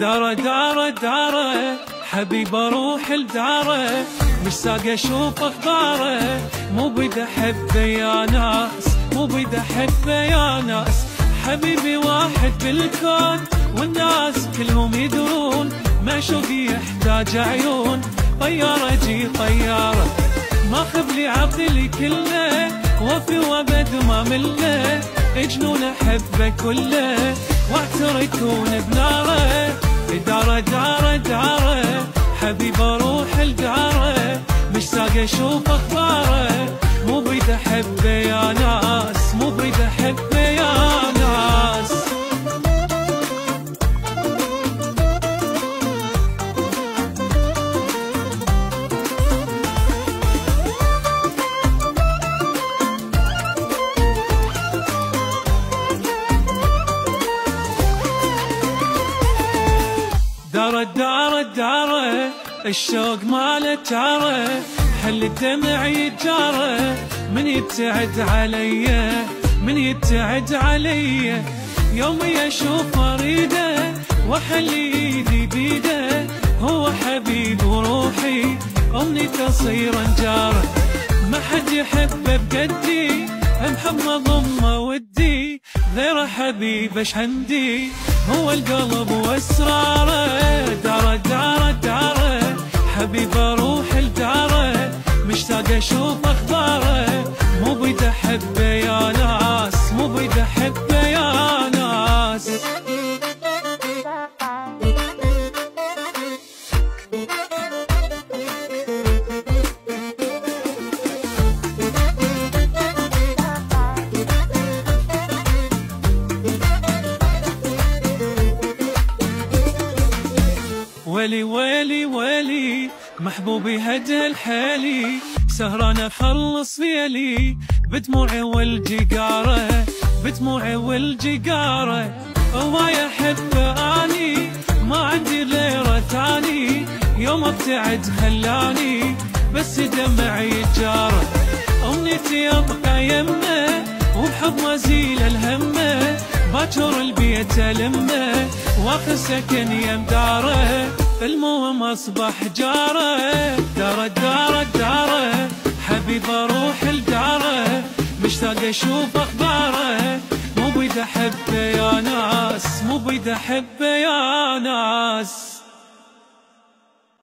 داره داره داره حبيب اروح لداره، مشتاق اشوف اخباره، مو بدي احبه يا ناس، مو بدي احبه يا ناس. حبيبي واحد بالكون والناس كلهم يدرون، معشوقي يحتاج عيون، طيارة جي طيارة، ماخذ لي عبد لي كله، وفي وابد ما مله، جنون احبه كله، واعتركون بناره. داره داره داره حبيب اروح لداره، مشتاق اشوف اخباره، مو بدي احبه يا ناس، مو بدي احبه يا ناس. داره داره داره الشوق ماله جاره، حل الدمع يتجاره، من يبتعد علي، من يبتعد علي، يومي اشوف اريده، واحل ايدي بيده، هو حبيب وروحي، امني تصير انجاره، ما حد يحبه بقدي، محمد ضمه ودي، غير حبيب اش عندي، هو القلب واسراره. داره داره داره حبيب اروح لداره، مشتاق اشوف اخباره، مو بدي احبه يا ناس، مو بدي احبه يا ناس. ويلي ويلي ويلي محبوبي هدى الحالي، سهران اخلص ليلي، بدموعي والجيجاره، بدموعي والجيجاره، وما يحبه اني، ما عندي غيره ثاني، يوم ابتعد خلاني، بس دمعي يتجاره، امنيتي ابقى يمه، وبحب ما زيل الهمه، باكر البيت المه، واخذ سكن يم داره، المهم اصبح جاره. داره داره داره حبيب اروح لداره، مشتاق اشوف اخباره، مو بدي احبه يا ناس، مو بدي احبه يا ناس.